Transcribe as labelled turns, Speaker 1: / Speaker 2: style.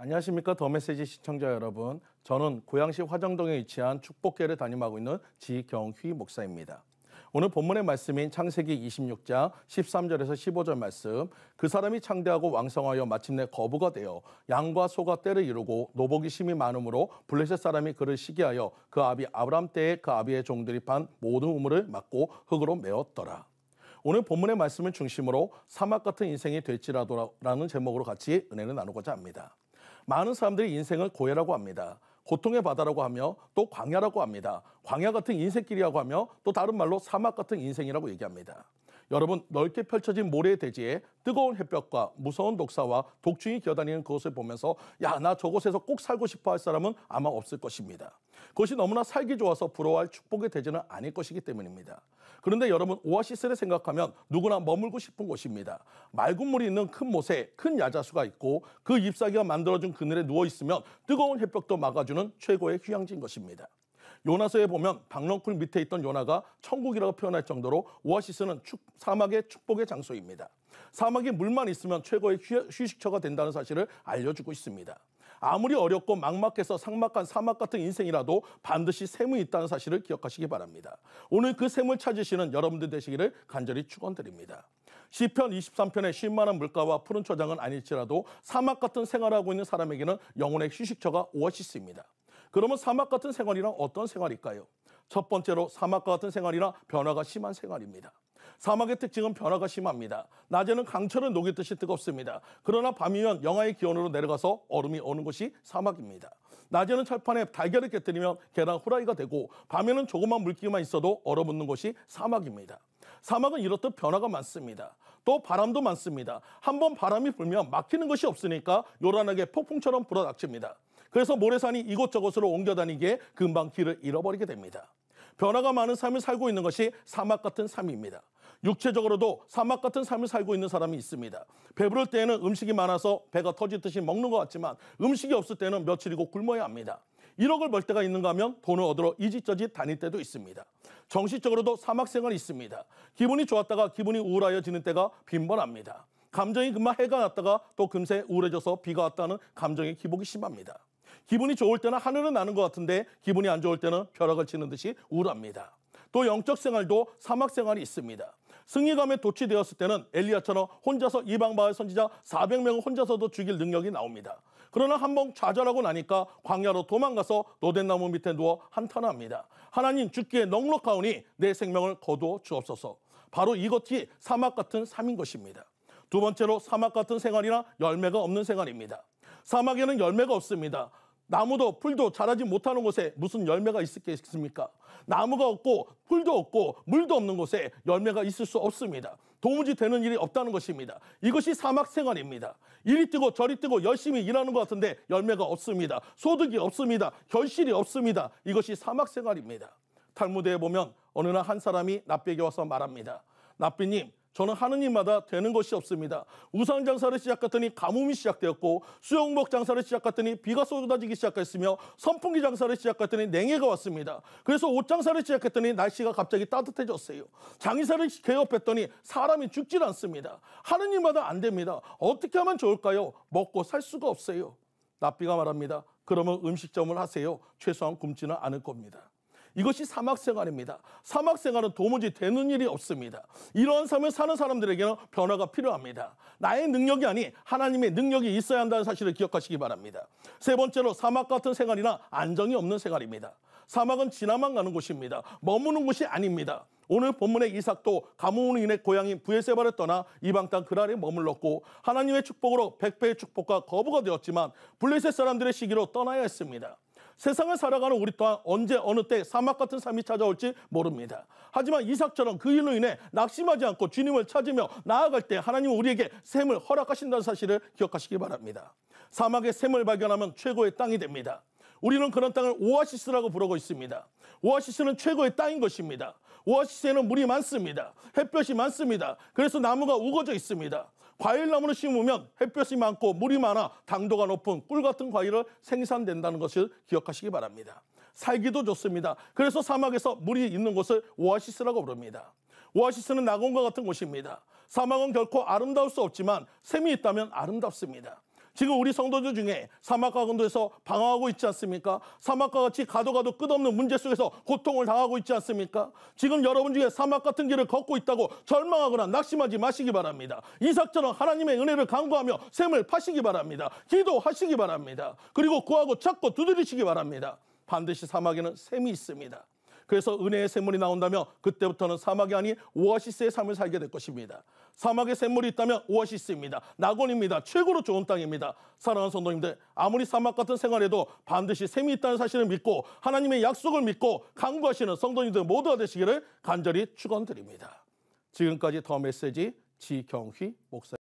Speaker 1: 안녕하십니까. 더 메시지 시청자 여러분. 저는 고양시 화정동에 위치한 축복교회를 담임하고 있는 지경휘 목사입니다. 오늘 본문의 말씀인 창세기 26장 13절에서 15절 말씀. 그 사람이 창대하고 왕성하여 마침내 거부가 되어 양과 소가 떼를 이루고 노복이 심히 많으므로 블레셋 사람이 그를 시기하여 그 아비 아브람 때에 그 아비의 종들이 판 모든 우물을 막고 흙으로 메웠더라. 오늘 본문의 말씀을 중심으로 사막 같은 인생이 될지라도라는 제목으로 같이 은혜를 나누고자 합니다. 많은 사람들이 인생을 고해라고 합니다. 고통의 바다라고 하며 또 광야라고 합니다. 광야 같은 인생길이라고 하며 또 다른 말로 사막 같은 인생이라고 얘기합니다. 여러분, 넓게 펼쳐진 모래의 대지에 뜨거운 햇볕과 무서운 독사와 독충이 기어다니는 그것을 보면서 야, 나 저곳에서 꼭 살고 싶어 할 사람은 아마 없을 것입니다. 그것이 너무나 살기 좋아서 부러워할 축복의 대지는 아닐 것이기 때문입니다. 그런데 여러분, 오아시스를 생각하면 누구나 머물고 싶은 곳입니다. 맑은 물이 있는 큰 못에 큰 야자수가 있고 그 잎사귀가 만들어준 그늘에 누워있으면 뜨거운 햇볕도 막아주는 최고의 휴양지인 것입니다. 요나서에 보면 박넝쿨 밑에 있던 요나가 천국이라고 표현할 정도로 오아시스는 사막의 축복의 장소입니다. 사막에 물만 있으면 최고의 휴식처가 된다는 사실을 알려주고 있습니다. 아무리 어렵고 막막해서 삭막한 사막 같은 인생이라도 반드시 샘이 있다는 사실을 기억하시기 바랍니다. 오늘 그 샘을 찾으시는 여러분들 되시기를 간절히 축원드립니다. 시편 23편의 쉴 만한 물가와 푸른 초장은 아닐지라도 사막 같은 생활을 하고 있는 사람에게는 영혼의 휴식처가 오아시스입니다. 그러면 사막 같은 생활이란 어떤 생활일까요? 첫 번째로 사막과 같은 생활이나 변화가 심한 생활입니다. 사막의 특징은 변화가 심합니다. 낮에는 강철을 녹이듯이 뜨겁습니다. 그러나 밤이면 영하의 기온으로 내려가서 얼음이 오는 곳이 사막입니다. 낮에는 철판에 달걀을 깨뜨리면 계란 후라이가 되고 밤에는 조그만 물기만 있어도 얼어붙는 곳이 사막입니다. 사막은 이렇듯 변화가 많습니다. 또 바람도 많습니다. 한번 바람이 불면 막히는 것이 없으니까 요란하게 폭풍처럼 불어닥칩니다. 그래서 모래산이 이곳저곳으로 옮겨다니기에 금방 길을 잃어버리게 됩니다. 변화가 많은 삶을 살고 있는 것이 사막 같은 삶입니다. 육체적으로도 사막 같은 삶을 살고 있는 사람이 있습니다. 배부를 때에는 음식이 많아서 배가 터지듯이 먹는 것 같지만 음식이 없을 때는 며칠이고 굶어야 합니다. 1억을 벌 때가 있는가 하면 돈을 얻으러 이짓저짓 다닐 때도 있습니다. 정신적으로도 사막 생활이 있습니다. 기분이 좋았다가 기분이 우울해지는 때가 빈번합니다. 감정이 금방 해가 났다가 또 금세 우울해져서 비가 왔다는 감정의 기복이 심합니다. 기분이 좋을 때는 하늘은 나는 것 같은데 기분이 안 좋을 때는 벼락을 치는 듯이 우울합니다. 또 영적 생활도 사막 생활이 있습니다. 승리감에 도취되었을 때는 엘리야처럼 혼자서 이방바알 선지자 400명을 혼자서도 죽일 능력이 나옵니다. 그러나 한번 좌절하고 나니까 광야로 도망가서 노덴나무 밑에 누워 한탄합니다. 하나님, 주께 넉넉하오니 내 생명을 거두어 주옵소서. 바로 이것이 사막 같은 삶인 것입니다. 두 번째로 사막 같은 생활이나 열매가 없는 생활입니다. 사막에는 열매가 없습니다. 나무도 풀도 자라지 못하는 곳에 무슨 열매가 있겠습니까? 나무가 없고 풀도 없고 물도 없는 곳에 열매가 있을 수 없습니다. 도무지 되는 일이 없다는 것입니다. 이것이 사막 생활입니다. 이리 뛰고 저리 뛰고 열심히 일하는 것 같은데 열매가 없습니다. 소득이 없습니다. 결실이 없습니다. 이것이 사막 생활입니다. 탈무드에 보면 어느 날 한 사람이 납비에게 와서 말합니다. 납비님, 저는 하느님마다 되는 것이 없습니다. 우상 장사를 시작했더니 가뭄이 시작되었고 수영복 장사를 시작했더니 비가 쏟아지기 시작했으며 선풍기 장사를 시작했더니 냉해가 왔습니다. 그래서 옷 장사를 시작했더니 날씨가 갑자기 따뜻해졌어요. 장의사를 개업했더니 사람이 죽질 않습니다. 하느님마다 안 됩니다. 어떻게 하면 좋을까요? 먹고 살 수가 없어요. 납비가 말합니다. 그러면 음식점을 하세요. 최소한 굶지는 않을 겁니다. 이것이 사막 생활입니다. 사막 생활은 도무지 되는 일이 없습니다. 이러한 삶을 사는 사람들에게는 변화가 필요합니다. 나의 능력이 아닌 하나님의 능력이 있어야 한다는 사실을 기억하시기 바랍니다. 세 번째로 사막 같은 생활이나 안정이 없는 생활입니다. 사막은 지나만 가는 곳입니다. 머무는 곳이 아닙니다. 오늘 본문의 이삭도 가뭄으로 인해 고향인 브엘세바를 떠나 이방 땅 그랄에 머물렀고 하나님의 축복으로 100배의 축복과 거부가 되었지만 블레셋 사람들의 시기로 떠나야 했습니다. 세상을 살아가는 우리 또한 언제 어느 때 사막 같은 삶이 찾아올지 모릅니다. 하지만 이삭처럼 그 일로 인해 낙심하지 않고 주님을 찾으며 나아갈 때 하나님은 우리에게 샘을 허락하신다는 사실을 기억하시기 바랍니다. 사막의 샘을 발견하면 최고의 땅이 됩니다. 우리는 그런 땅을 오아시스라고 부르고 있습니다. 오아시스는 최고의 땅인 것입니다. 오아시스에는 물이 많습니다. 햇볕이 많습니다. 그래서 나무가 우거져 있습니다. 과일나무를 심으면 햇볕이 많고 물이 많아 당도가 높은 꿀 같은 과일을 생산된다는 것을 기억하시기 바랍니다. 살기도 좋습니다. 그래서 사막에서 물이 있는 곳을 오아시스라고 부릅니다. 오아시스는 낙원과 같은 곳입니다. 사막은 결코 아름다울 수 없지만 샘이 있다면 아름답습니다. 지금 우리 성도들 중에 사막과 강도에서 방황하고 있지 않습니까? 사막과 같이 가도 끝없는 문제 속에서 고통을 당하고 있지 않습니까? 지금 여러분 중에 사막 같은 길을 걷고 있다고 절망하거나 낙심하지 마시기 바랍니다. 이삭처럼 하나님의 은혜를 간구하며 샘을 파시기 바랍니다. 기도하시기 바랍니다. 그리고 구하고 찾고 두드리시기 바랍니다. 반드시 사막에는 샘이 있습니다. 그래서 은혜의 샘물이 나온다면 그때부터는 사막이 아닌 오아시스의 삶을 살게 될 것입니다. 사막에 샘물이 있다면 오아시스입니다. 낙원입니다. 최고로 좋은 땅입니다. 사랑하는 성도님들, 아무리 사막 같은 생활에도 반드시 샘이 있다는 사실을 믿고 하나님의 약속을 믿고 간구하시는 성도님들 모두가 되시기를 간절히 축원드립니다. 지금까지 더 메시지 지경휘 목사